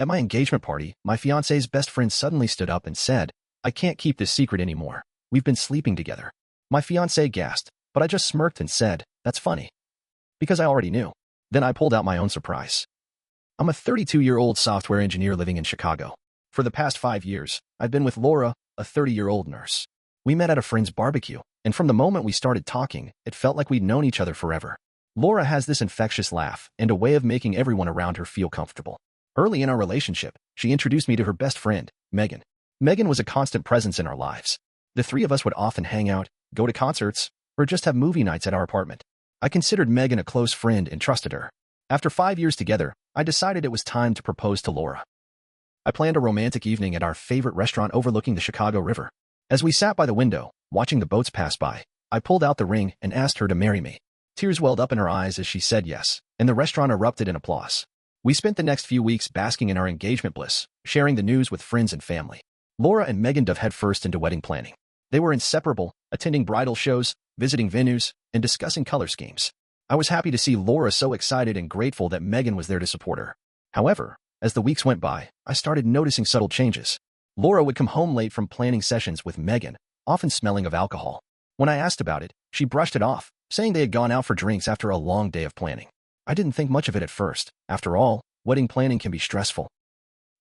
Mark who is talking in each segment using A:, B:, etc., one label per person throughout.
A: At my engagement party, my fiancé's best friend suddenly stood up and said, "I can't keep this secret anymore. We've been sleeping together." My fiancé gasped, but I just smirked and said, "That's funny." Because I already knew. Then I pulled out my own surprise. I'm a 32-year-old software engineer living in Chicago. For the past 5 years, I've been with Laura, a 30-year-old nurse. We met at a friend's barbecue, and from the moment we started talking, it felt like we'd known each other forever. Laura has this infectious laugh and a way of making everyone around her feel comfortable. Early in our relationship, she introduced me to her best friend, Megan. Megan was a constant presence in our lives. The three of us would often hang out, go to concerts, or just have movie nights at our apartment. I considered Megan a close friend and trusted her. After 5 years together, I decided it was time to propose to Laura. I planned a romantic evening at our favorite restaurant overlooking the Chicago River. As we sat by the window, watching the boats pass by, I pulled out the ring and asked her to marry me. Tears welled up in her eyes as she said yes, and the restaurant erupted in applause. We spent the next few weeks basking in our engagement bliss, sharing the news with friends and family. Laura and Megan dove headfirst into wedding planning. They were inseparable, attending bridal shows, visiting venues, and discussing color schemes. I was happy to see Laura so excited and grateful that Megan was there to support her. However, as the weeks went by, I started noticing subtle changes. Laura would come home late from planning sessions with Megan, often smelling of alcohol. When I asked about it, she brushed it off, saying they had gone out for drinks after a long day of planning. I didn't think much of it at first. After all, wedding planning can be stressful.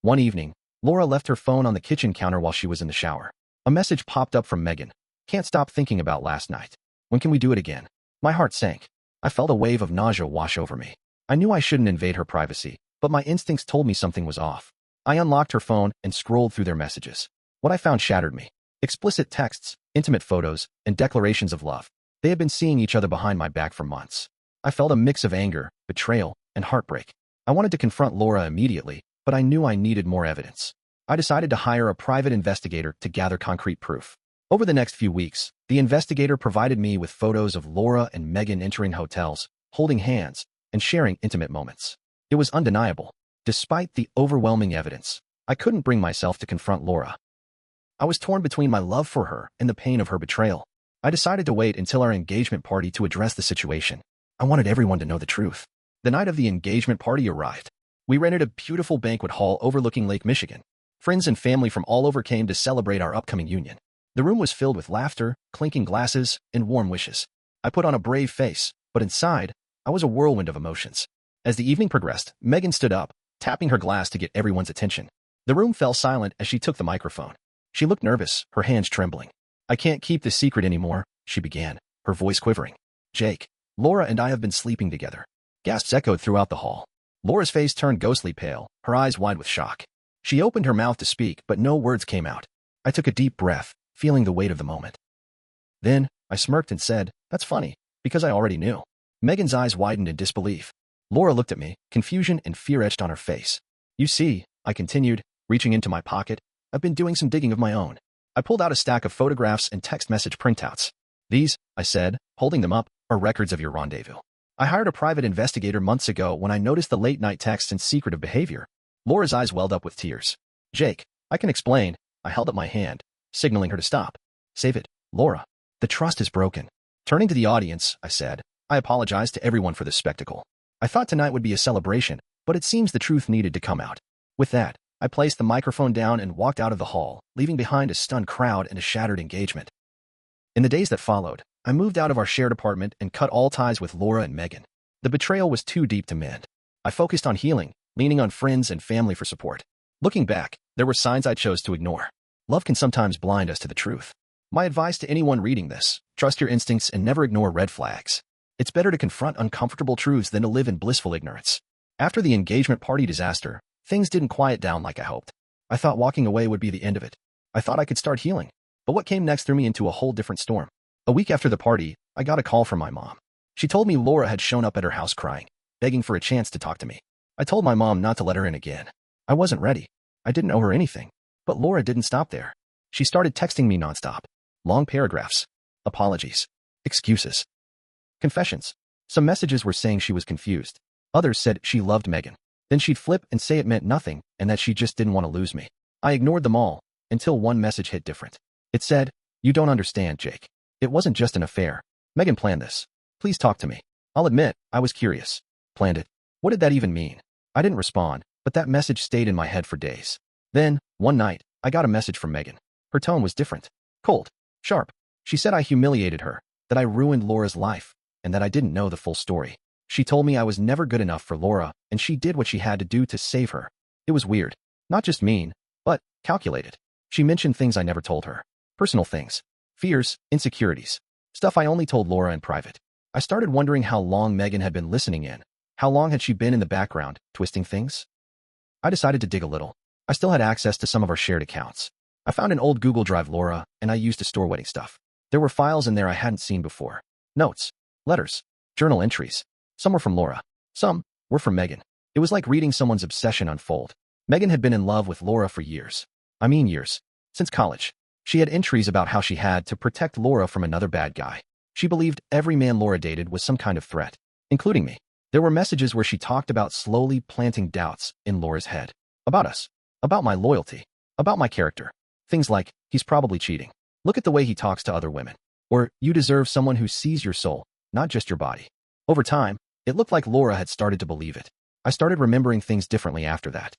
A: One evening, Laura left her phone on the kitchen counter while she was in the shower. A message popped up from Megan. "Can't stop thinking about last night. When can we do it again?" My heart sank. I felt a wave of nausea wash over me. I knew I shouldn't invade her privacy, but my instincts told me something was off. I unlocked her phone and scrolled through their messages. What I found shattered me. Explicit texts, intimate photos, and declarations of love. They had been seeing each other behind my back for months. I felt a mix of anger, betrayal, and heartbreak. I wanted to confront Laura immediately, but I knew I needed more evidence. I decided to hire a private investigator to gather concrete proof. Over the next few weeks, the investigator provided me with photos of Laura and Megan entering hotels, holding hands, and sharing intimate moments. It was undeniable. Despite the overwhelming evidence, I couldn't bring myself to confront Laura. I was torn between my love for her and the pain of her betrayal. I decided to wait until our engagement party to address the situation. I wanted everyone to know the truth. The night of the engagement party arrived. We rented a beautiful banquet hall overlooking Lake Michigan. Friends and family from all over came to celebrate our upcoming union. The room was filled with laughter, clinking glasses, and warm wishes. I put on a brave face, but inside, I was a whirlwind of emotions. As the evening progressed, Megan stood up, tapping her glass to get everyone's attention. The room fell silent as she took the microphone. She looked nervous, her hands trembling. "I can't keep this secret anymore," she began, her voice quivering. "Jake, Laura and I have been sleeping together." Gasps echoed throughout the hall. Laura's face turned ghostly pale, her eyes wide with shock. She opened her mouth to speak, but no words came out. I took a deep breath, feeling the weight of the moment. Then, I smirked and said, "That's funny," because I already knew. Megan's eyes widened in disbelief. Laura looked at me, confusion and fear etched on her face. "You see," I continued, reaching into my pocket, "I've been doing some digging of my own." I pulled out a stack of photographs and text message printouts. "These," I said, holding them up, "are records of your rendezvous. I hired a private investigator months ago when I noticed the late-night texts and secretive behavior." Laura's eyes welled up with tears. "Jake, I can explain." I held up my hand, signaling her to stop. "Save it, Laura. The trust is broken." Turning to the audience, I said, "I apologize to everyone for this spectacle. I thought tonight would be a celebration, but it seems the truth needed to come out." With that, I placed the microphone down and walked out of the hall, leaving behind a stunned crowd and a shattered engagement. In the days that followed, I moved out of our shared apartment and cut all ties with Laura and Megan. The betrayal was too deep to mend. I focused on healing, leaning on friends and family for support. Looking back, there were signs I chose to ignore. Love can sometimes blind us to the truth. My advice to anyone reading this: trust your instincts and never ignore red flags. It's better to confront uncomfortable truths than to live in blissful ignorance. After the engagement party disaster, things didn't quiet down like I hoped. I thought walking away would be the end of it. I thought I could start healing. But what came next threw me into a whole different storm. A week after the party, I got a call from my mom. She told me Laura had shown up at her house crying, begging for a chance to talk to me. I told my mom not to let her in again. I wasn't ready. I didn't owe her anything. But Laura didn't stop there. She started texting me nonstop. Long paragraphs. Apologies. Excuses. Confessions. Some messages were saying she was confused. Others said she loved Megan. Then she'd flip and say it meant nothing and that she just didn't want to lose me. I ignored them all, until one message hit different. It said, "You don't understand, Jake. It wasn't just an affair. Megan planned this. Please talk to me." I'll admit, I was curious. Planned it? What did that even mean? I didn't respond, but that message stayed in my head for days. Then, one night, I got a message from Megan. Her tone was different. Cold. Sharp. She said I humiliated her, that I ruined Laura's life, and that I didn't know the full story. She told me I was never good enough for Laura, and she did what she had to do to save her. It was weird. Not just mean, but calculated. She mentioned things I never told her. Personal things. Fears, insecurities. Stuff I only told Laura in private. I started wondering how long Megan had been listening in. How long had she been in the background, twisting things? I decided to dig a little. I still had access to some of our shared accounts. I found an old Google Drive Laura, and I used to store wedding stuff. There were files in there I hadn't seen before. Notes, letters, journal entries. Some were from Laura. Some were from Megan. It was like reading someone's obsession unfold. Megan had been in love with Laura for years. I mean years. Since college. She had entries about how she had to protect Laura from another bad guy. She believed every man Laura dated was some kind of threat, including me. There were messages where she talked about slowly planting doubts in Laura's head. About us. About my loyalty. About my character. Things like, he's probably cheating. Look at the way he talks to other women. Or, you deserve someone who sees your soul, not just your body. Over time, it looked like Laura had started to believe it. I started remembering things differently after that.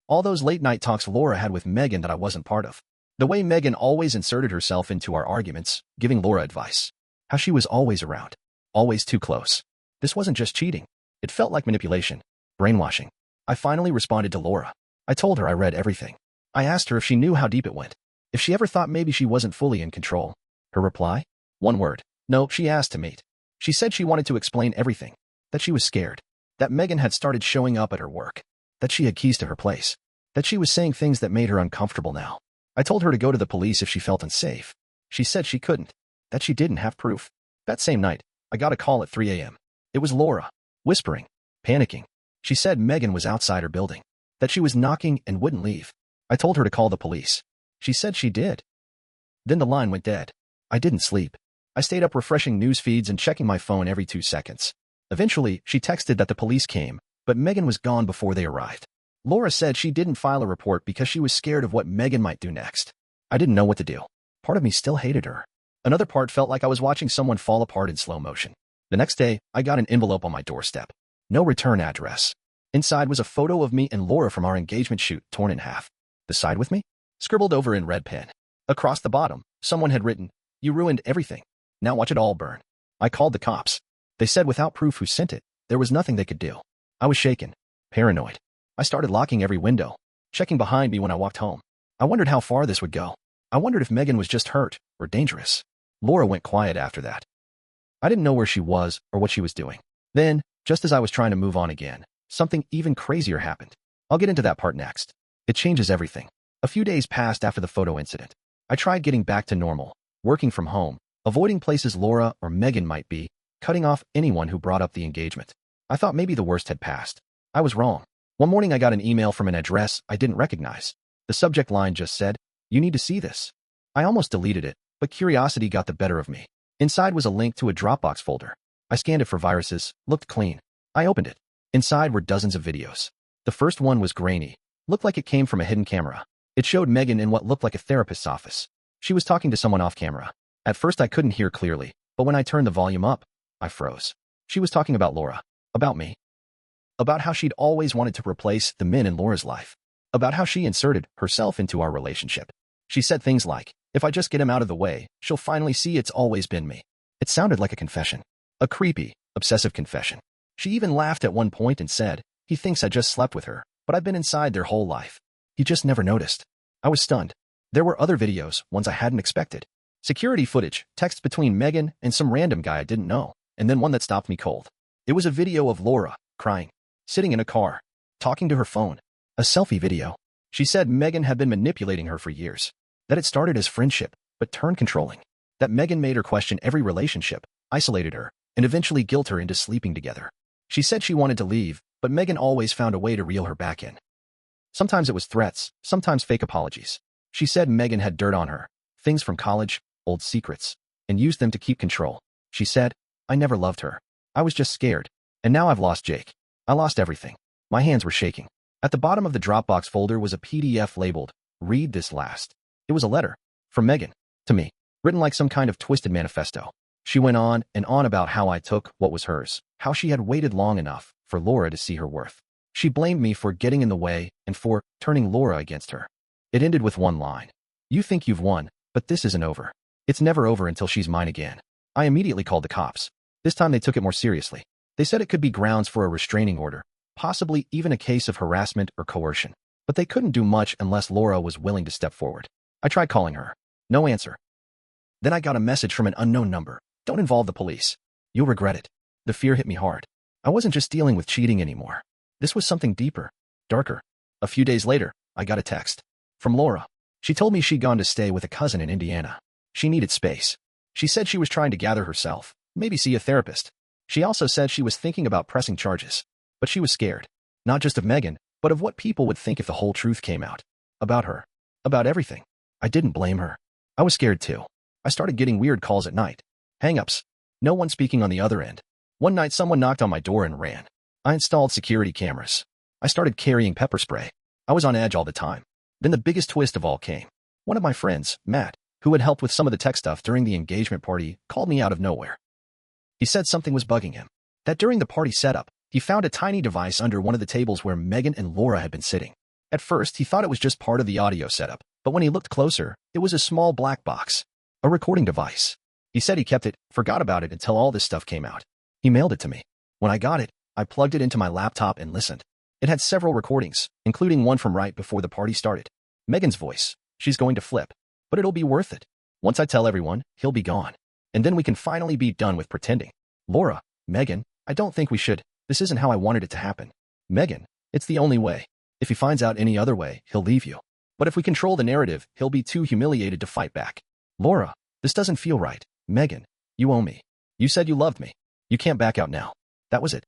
A: All those late-night talks Laura had with Megan that I wasn't part of. The way Megan always inserted herself into our arguments, giving Laura advice. How she was always around. Always too close. This wasn't just cheating. It felt like manipulation. Brainwashing. I finally responded to Laura. I told her I read everything. I asked her if she knew how deep it went. If she ever thought maybe she wasn't fully in control. Her reply? One word. No, she asked to meet. She said she wanted to explain everything. That she was scared. That Megan had started showing up at her work. That she had keys to her place. That she was saying things that made her uncomfortable now. I told her to go to the police if she felt unsafe. She said she couldn't. That she didn't have proof. That same night, I got a call at 3 a.m. It was Laura. Whispering. Panicking. She said Megan was outside her building. That she was knocking and wouldn't leave. I told her to call the police. She said she did. Then the line went dead. I didn't sleep. I stayed up refreshing news feeds and checking my phone every 2 seconds. Eventually, she texted that the police came, but Megan was gone before they arrived. Laura said she didn't file a report because she was scared of what Megan might do next. I didn't know what to do. Part of me still hated her. Another part felt like I was watching someone fall apart in slow motion. The next day, I got an envelope on my doorstep. No return address. Inside was a photo of me and Laura from our engagement shoot torn in half. The side with me? Scribbled over in red pen. Across the bottom, someone had written, "You ruined everything. Now watch it all burn." I called the cops. They said without proof who sent it, there was nothing they could do. I was shaken. Paranoid. I started locking every window, checking behind me when I walked home. I wondered how far this would go. I wondered if Megan was just hurt or dangerous. Laura went quiet after that. I didn't know where she was or what she was doing. Then, just as I was trying to move on again, something even crazier happened. I'll get into that part next. It changes everything. A few days passed after the photo incident. I tried getting back to normal, working from home, avoiding places Laura or Megan might be, cutting off anyone who brought up the engagement. I thought maybe the worst had passed. I was wrong. One morning I got an email from an address I didn't recognize. The subject line just said, "You need to see this." I almost deleted it, but curiosity got the better of me. Inside was a link to a Dropbox folder. I scanned it for viruses, looked clean. I opened it. Inside were dozens of videos. The first one was grainy, looked like it came from a hidden camera. It showed Megan in what looked like a therapist's office. She was talking to someone off camera. At first I couldn't hear clearly, but when I turned the volume up, I froze. She was talking about Laura. About me. About how she'd always wanted to replace the men in Laura's life. About how she inserted herself into our relationship. She said things like, "If I just get him out of the way, she'll finally see it's always been me." It sounded like a confession. A creepy, obsessive confession. She even laughed at one point and said, "He thinks I just slept with her, but I've been inside their whole life. He just never noticed." I was stunned. There were other videos, ones I hadn't expected. Security footage, texts between Megan and some random guy I didn't know, and then one that stopped me cold. It was a video of Laura, crying, sitting in a car, talking to her phone. A selfie video. She said Megan had been manipulating her for years. That it started as friendship, but turned controlling. That Megan made her question every relationship, isolated her, and eventually guilt her into sleeping together. She said she wanted to leave, but Megan always found a way to reel her back in. Sometimes it was threats, sometimes fake apologies. She said Megan had dirt on her, things from college, old secrets, and used them to keep control. She said, "I never loved her. I was just scared. And now I've lost Jake. I lost everything." My hands were shaking. At the bottom of the Dropbox folder was a PDF labeled, "Read this last." It was a letter. From Megan. To me. Written like some kind of twisted manifesto. She went on and on about how I took what was hers. How she had waited long enough for Laura to see her worth. She blamed me for getting in the way and for turning Laura against her. It ended with one line. You think you've won, but this isn't over. It's never over until she's mine again. I immediately called the cops. This time they took it more seriously. They said it could be grounds for a restraining order, possibly even a case of harassment or coercion. But they couldn't do much unless Laura was willing to step forward. I tried calling her. No answer. Then I got a message from an unknown number. Don't involve the police. You'll regret it. The fear hit me hard. I wasn't just dealing with cheating anymore. This was something deeper, darker. A few days later, I got a text from Laura. She told me she'd gone to stay with a cousin in Indiana. She needed space. She said she was trying to gather herself, maybe see a therapist. She also said she was thinking about pressing charges. But she was scared. Not just of Megan, but of what people would think if the whole truth came out. About her. About everything. I didn't blame her. I was scared too. I started getting weird calls at night. Hang-ups. No one speaking on the other end. One night someone knocked on my door and ran. I installed security cameras. I started carrying pepper spray. I was on edge all the time. Then the biggest twist of all came. One of my friends, Matt, who had helped with some of the tech stuff during the engagement party, called me out of nowhere. He said something was bugging him. That during the party setup, he found a tiny device under one of the tables where Megan and Laura had been sitting. At first, he thought it was just part of the audio setup, but when he looked closer, it was a small black box. A recording device. He said he kept it, forgot about it until all this stuff came out. He mailed it to me. When I got it, I plugged it into my laptop and listened. It had several recordings, including one from right before the party started. Megan's voice. She's going to flip. But it'll be worth it. Once I tell everyone, he'll be gone. And then we can finally be done with pretending. Laura, Megan, I don't think we should. This isn't how I wanted it to happen. Megan, it's the only way. If he finds out any other way, he'll leave you. But if we control the narrative, he'll be too humiliated to fight back. Laura, this doesn't feel right. Megan, you owe me. You said you loved me. You can't back out now. That was it.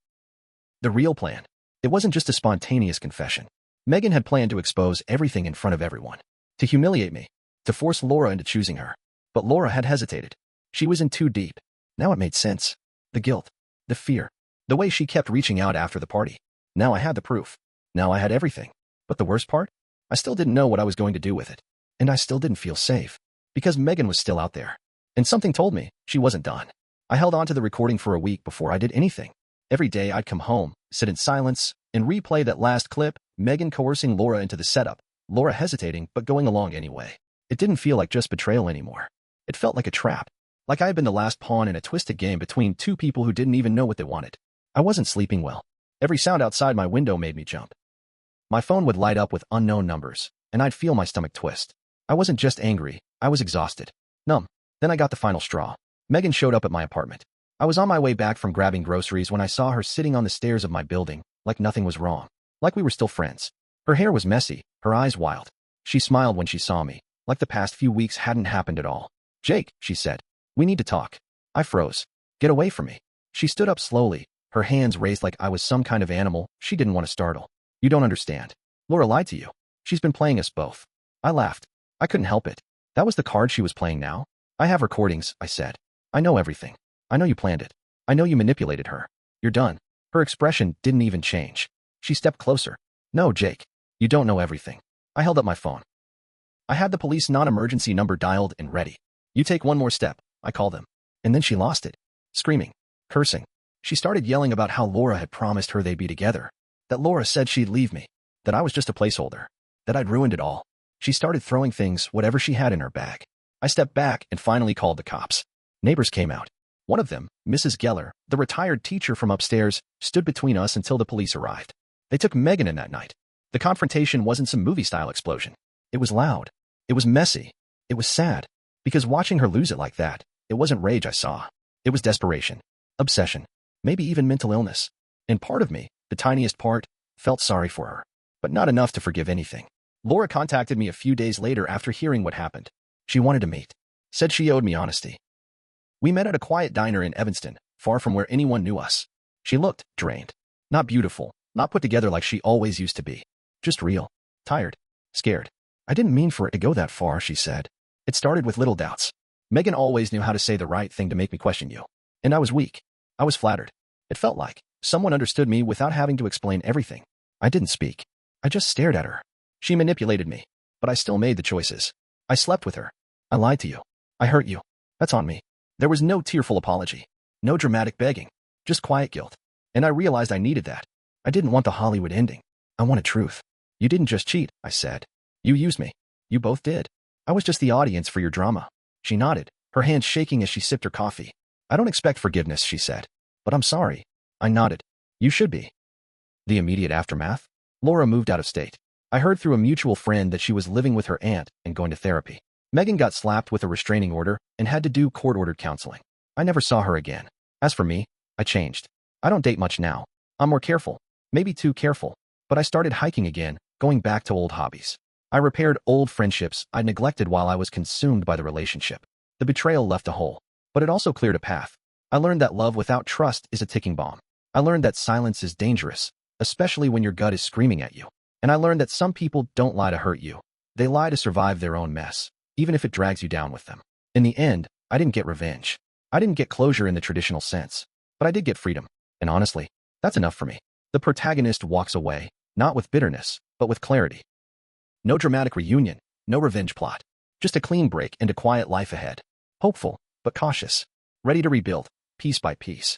A: The real plan. It wasn't just a spontaneous confession. Megan had planned to expose everything in front of everyone. To humiliate me. To force Laura into choosing her. But Laura had hesitated. She was in too deep. Now it made sense. The guilt. The fear. The way she kept reaching out after the party. Now I had the proof. Now I had everything. But the worst part? I still didn't know what I was going to do with it. And I still didn't feel safe. Because Megan was still out there. And something told me she wasn't done. I held on to the recording for a week before I did anything. Every day I'd come home, sit in silence, and replay that last clip, Megan coercing Laura into the setup, Laura hesitating but going along anyway. It didn't feel like just betrayal anymore. It felt like a trap. Like I had been the last pawn in a twisted game between two people who didn't even know what they wanted. I wasn't sleeping well. Every sound outside my window made me jump. My phone would light up with unknown numbers, and I'd feel my stomach twist. I wasn't just angry, I was exhausted. Numb. Then I got the final straw. Megan showed up at my apartment. I was on my way back from grabbing groceries when I saw her sitting on the stairs of my building, like nothing was wrong. Like we were still friends. Her hair was messy, her eyes wild. She smiled when she saw me, like the past few weeks hadn't happened at all. Jake, she said. We need to talk. I froze. Get away from me. She stood up slowly, her hands raised like I was some kind of animal she didn't want to startle. You don't understand. Laura lied to you. She's been playing us both. I laughed. I couldn't help it. That was the card she was playing now? I have recordings, I said. I know everything. I know you planned it. I know you manipulated her. You're done. Her expression didn't even change. She stepped closer. No, Jake. You don't know everything. I held up my phone. I had the police non-emergency number dialed and ready. You take one more step, I called them. And then she lost it. Screaming. Cursing. She started yelling about how Laura had promised her they'd be together. That Laura said she'd leave me. That I was just a placeholder. That I'd ruined it all. She started throwing things, whatever she had in her bag. I stepped back and finally called the cops. Neighbors came out. One of them, Mrs. Geller, the retired teacher from upstairs, stood between us until the police arrived. They took Megan in that night. The confrontation wasn't some movie-style explosion. It was loud. It was messy. It was sad. Because watching her lose it like that, it wasn't rage I saw. It was desperation. Obsession. Maybe even mental illness. And part of me, the tiniest part, felt sorry for her. But not enough to forgive anything. Laura contacted me a few days later after hearing what happened. She wanted to meet. Said she owed me honesty. We met at a quiet diner in Evanston, far from where anyone knew us. She looked drained. Not beautiful, not put together like she always used to be. Just real. Tired. Scared. I didn't mean for it to go that far, she said. It started with little doubts. Megan always knew how to say the right thing to make me question you. And I was weak. I was flattered. It felt like someone understood me without having to explain everything. I didn't speak. I just stared at her. She manipulated me, but I still made the choices. I slept with her. I lied to you. I hurt you. That's on me. There was no tearful apology. No dramatic begging. Just quiet guilt. And I realized I needed that. I didn't want the Hollywood ending. I wanted truth. You didn't just cheat, I said. You used me. You both did. I was just the audience for your drama. She nodded, her hands shaking as she sipped her coffee. I don't expect forgiveness, she said. But I'm sorry. I nodded. You should be. The immediate aftermath? Laura moved out of state. I heard through a mutual friend that she was living with her aunt and going to therapy. Megan got slapped with a restraining order and had to do court-ordered counseling. I never saw her again. As for me, I changed. I don't date much now. I'm more careful. Maybe too careful. But I started hiking again, going back to old hobbies. I repaired old friendships I neglected while I was consumed by the relationship. The betrayal left a hole, but it also cleared a path. I learned that love without trust is a ticking bomb. I learned that silence is dangerous, especially when your gut is screaming at you. And I learned that some people don't lie to hurt you. They lie to survive their own mess, even if it drags you down with them. In the end, I didn't get revenge. I didn't get closure in the traditional sense, but I did get freedom. And honestly, that's enough for me. The protagonist walks away, not with bitterness, but with clarity. No dramatic reunion, no revenge plot. Just a clean break and a quiet life ahead. Hopeful, but cautious. Ready to rebuild, piece by piece.